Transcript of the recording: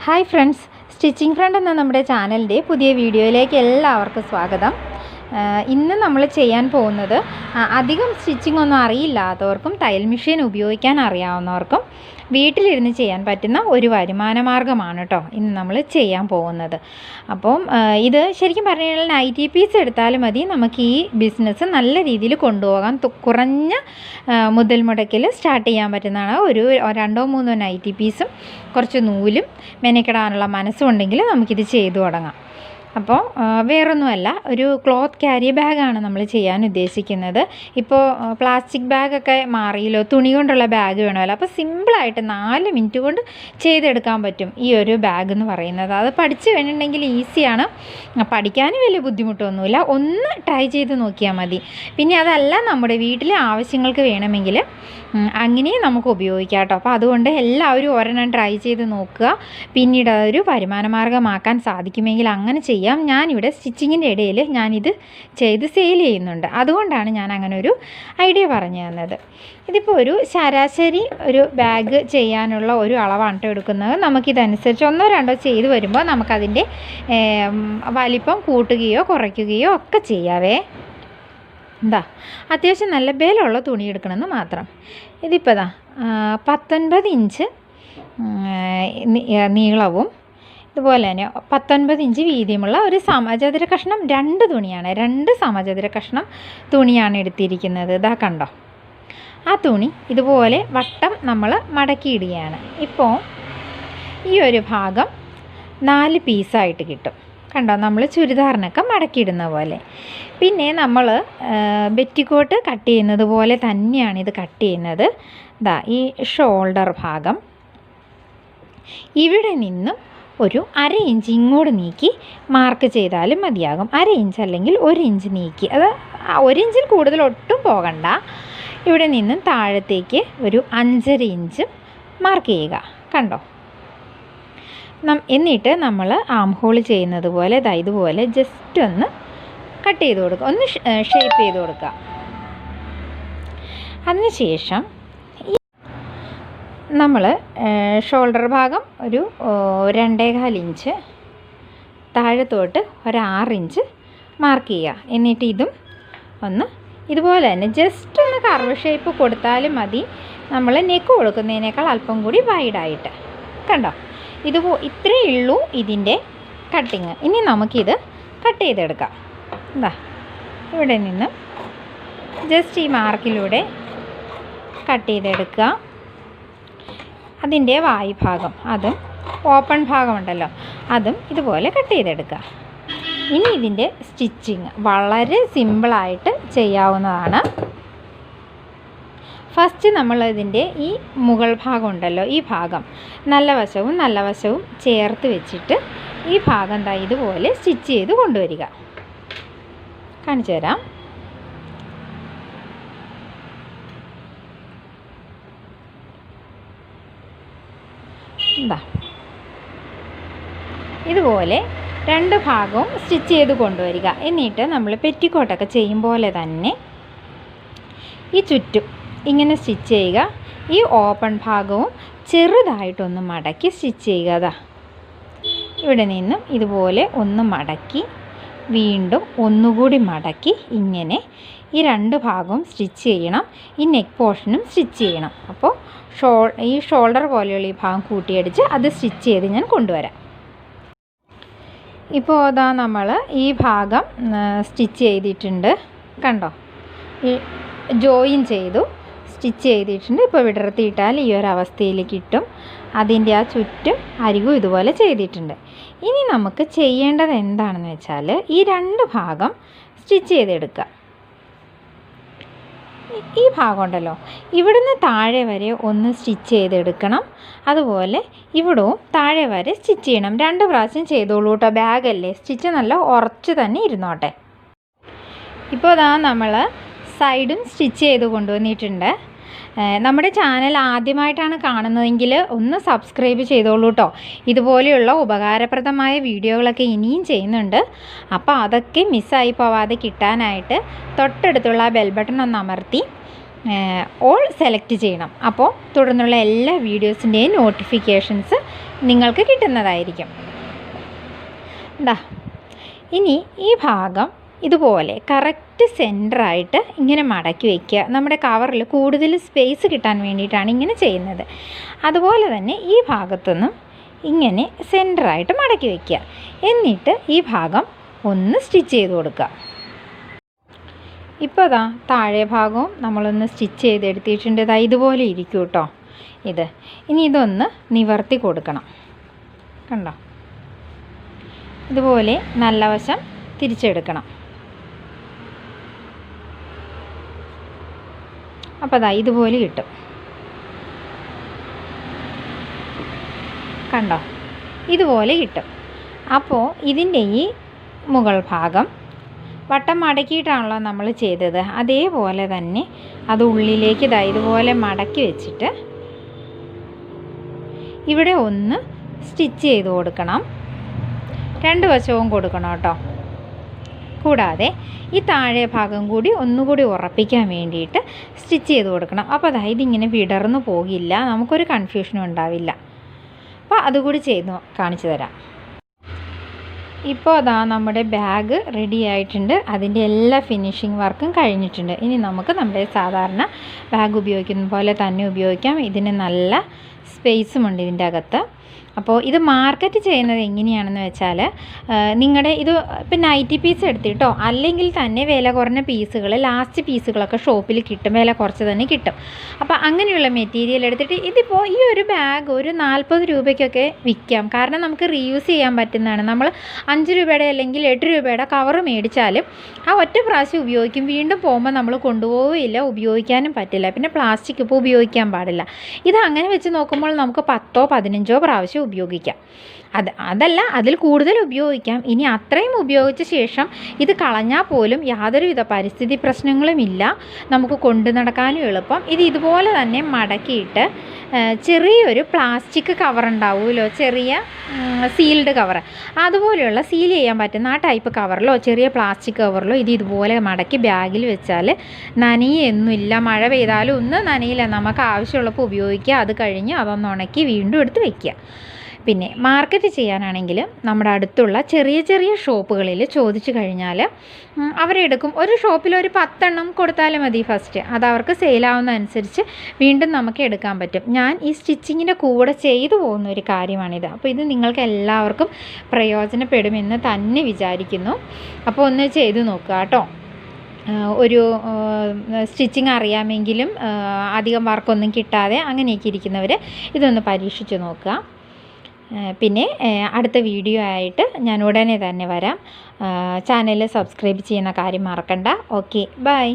Hi friends, stitching front എന്ന നമ്മുടെ ചാനലിൻ്റെ പുതിയ വീഡിയോയിലേക്ക് എല്ലാവർക്കും സ്വാഗതം. ഇന്ന് നമ്മൾ ചെയ്യാൻ പോകുന്നത് അധികം സ്റ്റിച്ചിങ് ഒന്നും അറിയില്ലാത്തവർക്കും തയ്യൽ മെഷീൻ ഉപയോഗിക്കാൻ അറിയാവുന്നവർക്കും വീട്ടിലിരുന്ന് ചെയ്യാൻ പറ്റുന്ന ഒരു വരുമാന മാർഗ്ഗമാണ് കേട്ടോ ഇന്ന് നമ്മൾ ചെയ്യാൻ പോകുന്നത്. അപ്പം ഇത് ശരിക്കും പറഞ്ഞു കഴിഞ്ഞാൽ നൈറ്റി പീസ് എടുത്താലും മതി, നമുക്ക് ഈ ബിസിനസ് നല്ല രീതിയിൽ കൊണ്ടുപോകാൻ കുറഞ്ഞ മുതൽ മുടക്കിൽ സ്റ്റാർട്ട് ചെയ്യാൻ പറ്റുന്നതാണ്. ഒരു 2-3 നൈറ്റി പീസും കുറച്ച് നൂലും മെനക്കെടാനുള്ള മനസ്സുണ്ടെങ്കിൽ നമുക്കിത് ചെയ്തു തുടങ്ങാം. അപ്പോൾ വേറൊന്നുമല്ല, ഒരു ക്ലോത്ത് ക്യാരി ബാഗാണ് നമ്മൾ ചെയ്യാൻ ഉദ്ദേശിക്കുന്നത്. ഇപ്പോൾ പ്ലാസ്റ്റിക് ബാഗൊക്കെ മാറിയല്ലോ, തുണി കൊണ്ടുള്ള ബാഗ് വേണമല്ലോ. അപ്പോൾ സിമ്പിളായിട്ട് 4 മിനിറ്റ് കൊണ്ട് ചെയ്തെടുക്കാൻ പറ്റും ഈ ഒരു ബാഗ് എന്ന് പറയുന്നത്. അത് പഠിച്ചു കഴിഞ്ഞിട്ടുണ്ടെങ്കിൽ ഈസിയാണ്, പഠിക്കാനും വലിയ ബുദ്ധിമുട്ടൊന്നുമില്ല. ഒന്ന് ട്രൈ ചെയ്ത് നോക്കിയാൽ മതി. പിന്നെ അതല്ല, നമ്മുടെ വീട്ടിലെ ആവശ്യങ്ങൾക്ക് വേണമെങ്കിൽ അങ്ങനെയും നമുക്ക് ഉപയോഗിക്കാം കേട്ടോ. അപ്പോൾ അതുകൊണ്ട് എല്ലാവരും ഒരെണ്ണം ട്രൈ ചെയ്ത് നോക്കുക. പിന്നീട് അതൊരു വരുമാന മാർഗ്ഗമാക്കാൻ സാധിക്കുമെങ്കിൽ അങ്ങനെ ചെയ്യാം. ഞാനിവിടെ സ്റ്റിച്ചിങ്ങിൻ്റെ ഇടയിൽ ഞാനിത് ചെയ്ത് സെയിൽ ചെയ്യുന്നുണ്ട്, അതുകൊണ്ടാണ് ഞാൻ അങ്ങനെ ഒരു ഐഡിയ പറഞ്ഞു തന്നത്. ഇതിപ്പോൾ ഒരു ശരാശരി ഒരു ബാഗ് ചെയ്യാനുള്ള ഒരു അളവാണ് കേട്ടോ എടുക്കുന്നത്. നമുക്കിതനുസരിച്ച് 1-2 ചെയ്ത് വരുമ്പോൾ നമുക്കതിൻ്റെ വലിപ്പം കൂട്ടുകയോ കുറയ്ക്കുകയോ ഒക്കെ ചെയ്യാവേ. അത്യാവശ്യം നല്ല ബലമുള്ള തുണി എടുക്കണമെന്ന് മാത്രം. ഇതിപ്പോൾ 19 ഇഞ്ച് നീളവും ഇതുപോലെ തന്നെ 19 ഇഞ്ച് വീതിയുമുള്ള ഒരു സമചതുര കഷ്ണം 2 തുണിയാണ്. 2 സമചതുര കഷ്ണം തുണിയാണ് എടുത്തിരിക്കുന്നത്. ഇതാ കണ്ടോ, ആ തുണി ഇതുപോലെ വട്ടം നമ്മൾ മടക്കിയിടുകയാണ്. ഇപ്പോൾ ഈ ഒരു ഭാഗം 4 പീസായിട്ട് കിട്ടും. കണ്ടോ, നമ്മൾ ചുരിദാറിനൊക്കെ മടക്കിയിടുന്ന പോലെ. പിന്നെ നമ്മൾ ബെറ്റിക്കോട്ട് കട്ട് ചെയ്യുന്നത് പോലെ തന്നെയാണ് ഇത് കട്ട് ചെയ്യുന്നത്. ഈ ഷോൾഡർ ഭാഗം ഇവിടെ നിന്നും ഒരു 1/2 ഇഞ്ച് ഇങ്ങോട്ട് നീക്കി മാർക്ക് ചെയ്താലും മതിയാകും. 1/2 ഇഞ്ച് അല്ലെങ്കിൽ 1 ഇഞ്ച് നീക്കി, അത് 1 ഇഞ്ചിൽ കൂടുതൽ ഒട്ടും പോകണ്ട. ഇവിടെ നിന്നും താഴത്തേക്ക് ഒരു 5.5 ഇഞ്ച് മാർക്ക് ചെയ്യുക. കണ്ടോ, എന്നിട്ട് നമ്മൾ ആം ഹോൾ ചെയ്യുന്നത് പോലെ ഇതുപോലെ ജസ്റ്റ് ഒന്ന് കട്ട് ചെയ്ത് കൊടുക്കുക, ഒന്ന് ഷേപ്പ് ചെയ്ത് കൊടുക്കുക. അതിനുശേഷം നമ്മൾ ഷോൾഡർ ഭാഗം ഒരു 2.25 ഇഞ്ച് താഴത്തോട്ട് ഒരു 6 ഇഞ്ച് മാർക്ക് ചെയ്യുക. എന്നിട്ട് ഇതും ഒന്ന് ഇതുപോലെ തന്നെ ജസ്റ്റ് ഒന്ന് കർവ് ഷേപ്പ് കൊടുത്താലും മതി. നമ്മൾ നെക്ക് കൊടുക്കുന്നതിനേക്കാൾ അല്പം കൂടി വൈഡായിട്ട്. കണ്ടോ, ഇത്രയേ ഉള്ളൂ ഇതിൻ്റെ കട്ടിങ്. ഇനി നമുക്കിത് കട്ട് ചെയ്തെടുക്കാം. ഇവിടെ നിന്ന് ജസ്റ്റ് ഈ മാർക്കിലൂടെ കട്ട് ചെയ്തെടുക്കുക. അതിൻ്റെ വായ് ഭാഗം, അതും ഓപ്പൺ ഭാഗമുണ്ടല്ലോ, അതും ഇതുപോലെ കട്ട് ചെയ്തെടുക്കുക. ഇനി ഇതിൻ്റെ സ്റ്റിച്ചിങ് വളരെ സിമ്പിളായിട്ട് ചെയ്യാവുന്നതാണ്. ഫസ്റ്റ് നമ്മളിതിൻ്റെ ഈ മുകൾ ഭാഗം ഉണ്ടല്ലോ, ഈ ഭാഗം നല്ല വശവും ചേർത്ത് വെച്ചിട്ട് ഈ ഭാഗം ഇതുപോലെ സ്റ്റിച്ച് ചെയ്ത് കൊണ്ടുവരിക. കാണിച്ചു തരാം. ഇതുപോലെ 2 ഭാഗവും സ്റ്റിച്ച് ചെയ്ത് കൊണ്ടുവരിക. എന്നിട്ട് നമ്മൾ പെറ്റിക്കോട്ടൊക്കെ ചെയ്യും പോലെ തന്നെ ഈ ചുറ്റും ഇങ്ങനെ സ്റ്റിച്ച് ചെയ്യുക. ഈ ഓപ്പൺ ഭാഗവും ചെറുതായിട്ടൊന്ന് മടക്കി സ്റ്റിച്ച് ചെയ്യുക. ഇവിടെ നിന്നും ഇതുപോലെ ഒന്ന് മടക്കി വീണ്ടും ഒന്നുകൂടി മടക്കി ഇങ്ങനെ ഈ 2 ഭാഗവും സ്റ്റിച്ച് ചെയ്യണം. ഈ നെക്ക് പോർഷനും സ്റ്റിച്ച് ചെയ്യണം. അപ്പോൾ ഈ ഷോൾഡർ പോലെയുള്ള ഈ ഭാഗം കൂട്ടിയടിച്ച് അത് സ്റ്റിച്ച് ചെയ്ത് ഞാൻ കൊണ്ടുവരാം. ഇപ്പോൾ നമ്മൾ ഈ ഭാഗം സ്റ്റിച്ച് ചെയ്തിട്ടുണ്ട്. കണ്ടോ, ഈ ജോയിൻ ചെയ്തു സ്റ്റിച്ച് ചെയ്തിട്ടുണ്ട്. ഇപ്പോൾ വിടർത്തിയിട്ടാൽ ഈ ഒരു അവസ്ഥയിൽ കിട്ടും. അതിൻ്റെ ആ ചുറ്റും അരികും ഇതുപോലെ ചെയ്തിട്ടുണ്ട്. ഇനി നമുക്ക് ചെയ്യേണ്ടത് എന്താണെന്ന് വെച്ചാൽ ഈ 2 ഭാഗം സ്റ്റിച്ച് ചെയ്തെടുക്കുക. ഈ ഭാഗം ഉണ്ടല്ലോ, ഇവിടുന്ന് താഴെ വരെ ഒന്ന് സ്റ്റിച്ച് ചെയ്തെടുക്കണം. അതുപോലെ ഇവിടവും താഴെ വരെ സ്റ്റിച്ച് ചെയ്യണം. 2 പ്രാവശ്യം ചെയ്തോളൂ കേട്ടോ, ബാഗല്ലേ, സ്റ്റിച്ച് നല്ല ഉറച്ച് തന്നെ ഇരുന്നോട്ടെ. ഇപ്പോൾ നമ്മൾ സൈഡും സ്റ്റിച്ച് ചെയ്ത് കൊണ്ടുവന്നിട്ടുണ്ട്. നമ്മുടെ ചാനൽ ആദ്യമായിട്ടാണ് കാണുന്നതെങ്കിൽ ഒന്ന് സബ്സ്ക്രൈബ് ചെയ്തോളൂ കേട്ടോ. ഇതുപോലെയുള്ള ഉപകാരപ്രദമായ വീഡിയോകളൊക്കെ ഇനിയും ചെയ്യുന്നുണ്ട്. അപ്പോൾ അതൊക്കെ മിസ്സായി പോവാതെ കിട്ടാനായിട്ട് തൊട്ടടുത്തുള്ള ബെൽ ബട്ടൺ ഒന്ന് അമർത്തി ഓൾ സെലക്ട് ചെയ്യണം. അപ്പോൾ തുടർന്നുള്ള എല്ലാ വീഡിയോസിൻ്റെയും നോട്ടിഫിക്കേഷൻസ് നിങ്ങൾക്ക് കിട്ടുന്നതായിരിക്കും. ദാ ഇനി ഈ ഭാഗം ഇതുപോലെ കറക്റ്റ് സെൻറ്ററായിട്ട് ഇങ്ങനെ മടക്കി വയ്ക്കുക. നമ്മുടെ കവറിൽ കൂടുതൽ സ്പേസ് കിട്ടാൻ വേണ്ടിയിട്ടാണ് ഇങ്ങനെ ചെയ്യുന്നത്. അതുപോലെ തന്നെ ഈ ഭാഗത്തുനിന്നും ഇങ്ങനെ സെൻറ്ററായിട്ട് മടക്കി വയ്ക്കുക. എന്നിട്ട് ഈ ഭാഗം ഒന്ന് സ്റ്റിച്ച് ചെയ്ത് കൊടുക്കുക. ഇപ്പോൾ അതാ താഴെ ഭാഗവും നമ്മളൊന്ന് സ്റ്റിച്ച് ചെയ്തെടുത്തിട്ടുണ്ട്. ഇതാ ഇതുപോലെ ഇരിക്കും കേട്ടോ ഇത്. ഇനി ഇതൊന്ന് നിവർത്തി കൊടുക്കണം. കണ്ടോ, ഇതുപോലെ നല്ല വശം തിരിച്ചെടുക്കണം. അപ്പോൾ അതാ ഇതുപോലെ കിട്ടും. കണ്ടോ, ഇതുപോലെ കിട്ടും. അപ്പോൾ ഇതിൻ്റെ ഈ മുകൾ ഭാഗം വട്ടം മടക്കിയിട്ടാണല്ലോ നമ്മൾ ചെയ്തത്. അതേപോലെ തന്നെ അത് ഉള്ളിലേക്ക് ഇതാ ഇതുപോലെ മടക്കി വെച്ചിട്ട് ഇവിടെ ഒന്ന് സ്റ്റിച്ച് ചെയ്ത് കൊടുക്കണം. രണ്ട് വശവും കൊടുക്കണം കേട്ടോ. കൂടാതെ ഈ താഴെ ഭാഗം കൂടി ഒന്നുകൂടി ഉറപ്പിക്കാൻ വേണ്ടിയിട്ട് സ്റ്റിച്ച് ചെയ്ത് കൊടുക്കണം. അപ്പോൾ അതായത് ഇതിങ്ങനെ വിടർന്നു പോകില്ല, നമുക്കൊരു കൺഫ്യൂഷനും ഉണ്ടാവില്ല. അപ്പോൾ അതുകൂടി ചെയ്ത് കാണിച്ചു തരാം. ഇപ്പോൾ അതാ നമ്മുടെ ബാഗ് റെഡി ആയിട്ടുണ്ട്. അതിൻ്റെ എല്ലാ ഫിനിഷിംഗ് വർക്കും കഴിഞ്ഞിട്ടുണ്ട്. ഇനി നമുക്ക് നമ്മുടെ സാധാരണ ബാഗ് ഉപയോഗിക്കുന്ന പോലെ തന്നെ ഉപയോഗിക്കാം. ഇതിന് നല്ല സ്പേസുമുണ്ട് ഇതിൻ്റെ അകത്ത്. അപ്പോൾ ഇത് മാർക്കറ്റ് ചെയ്യുന്നത് എങ്ങനെയാണെന്ന് വെച്ചാൽ, നിങ്ങളുടെ ഇത് ഇപ്പം നൈറ്റി പീസ് എടുത്തിട്ടോ അല്ലെങ്കിൽ തന്നെ വില കുറഞ്ഞ പീസുകൾ, ലാസ്റ്റ് പീസുകളൊക്കെ ഷോപ്പിൽ കിട്ടും, വില കുറച്ച് തന്നെ കിട്ടും. അപ്പോൾ അങ്ങനെയുള്ള മെറ്റീരിയൽ എടുത്തിട്ട് ഇതിപ്പോൾ ഈ ഒരു ബാഗ് ഒരു 40 രൂപയ്ക്കൊക്കെ വിൽക്കാം. കാരണം നമുക്ക് റീയൂസ് ചെയ്യാൻ പറ്റുന്നതാണ്. നമ്മൾ 5 രൂപയുടെ അല്ലെങ്കിൽ 8 രൂപയുടെ കവർ മേടിച്ചാലും ആ ഒറ്റ പ്രാവശ്യം ഉപയോഗിക്കും. വീണ്ടും പോകുമ്പോൾ നമ്മൾ കൊണ്ടുപോവുകയില്ല, ഉപയോഗിക്കാനും പറ്റില്ല. പിന്നെ പ്ലാസ്റ്റിക് ഇപ്പോൾ ഉപയോഗിക്കാൻ പാടില്ല. ഇത് അങ്ങനെ വെച്ച് നോക്കുമ്പോൾ നമുക്ക് 10ഓ 15ഓ പ്രാവശ്യം ഉപയോഗിക്കാം. അതല്ല, അതിൽ കൂടുതൽ ഉപയോഗിക്കാം. ഇനി അത്രയും ഉപയോഗിച്ച ശേഷം ഇത് കളഞ്ഞാൽ പോലും യാതൊരുവിധ പരിസ്ഥിതി പ്രശ്നങ്ങളുമില്ല, നമുക്ക് കൊണ്ടു നടക്കാനും എളുപ്പം. ഇത് ഇതുപോലെ തന്നെ മടക്കിയിട്ട് ചെറിയൊരു പ്ലാസ്റ്റിക് കവർ ഉണ്ടാവുമല്ലോ, ചെറിയ സീൽഡ് കവർ, അതുപോലെയുള്ള സീൽ ചെയ്യാൻ പറ്റുന്ന ആ ടൈപ്പ് കവറിലോ ചെറിയ പ്ലാസ്റ്റിക് കവറിലോ ഇത് ഇതുപോലെ മടക്കി ബാഗിൽ വെച്ചാൽ നനയൊന്നുമില്ല. മഴ പെയ്താലും ഒന്നും നനയില്ല. നമുക്ക് ആവശ്യമുള്ളപ്പോൾ ഉപയോഗിക്കുക. അത് കഴിഞ്ഞ് അതൊന്ന് ഉണക്കി വീണ്ടും എടുത്ത് വയ്ക്കുക. പിന്നെ മാർക്കറ്റ് ചെയ്യാനാണെങ്കിൽ നമ്മുടെ അടുത്തുള്ള ചെറിയ ചെറിയ ഷോപ്പുകളിൽ ചോദിച്ചു കഴിഞ്ഞാൽ അവരെടുക്കും. ഒരു ഷോപ്പിൽ ഒരു 10 എണ്ണം കൊടുത്താലും മതി ഫസ്റ്റ്. അത് അവർക്ക് സെയിലാവുന്നതനുസരിച്ച് വീണ്ടും നമുക്ക് എടുക്കാൻ പറ്റും. ഞാൻ ഈ സ്റ്റിച്ചിങ്ങിൻ്റെ കൂടെ ചെയ്തു പോകുന്ന ഒരു കാര്യമാണിത്. അപ്പോൾ ഇത് നിങ്ങൾക്ക് എല്ലാവർക്കും പ്രയോജനപ്പെടുമെന്ന് തന്നെ വിചാരിക്കുന്നു. അപ്പോൾ ഒന്ന് ചെയ്തു നോക്കുക കേട്ടോ. ഒരു സ്റ്റിച്ചിങ് അറിയാമെങ്കിലും അധികം വർക്കൊന്നും കിട്ടാതെ അങ്ങനെയൊക്കെ ഇരിക്കുന്നവർ ഇതൊന്ന് പരീക്ഷിച്ച് നോക്കുക. പിന്നെ അടുത്ത വീഡിയോ ആയിട്ട് ഞാൻ ഉടനെ തന്നെ വരാം. ചാനൽ സബ്സ്ക്രൈബ് ചെയ്യുന്ന കാര്യം മറക്കണ്ട. Okay, by.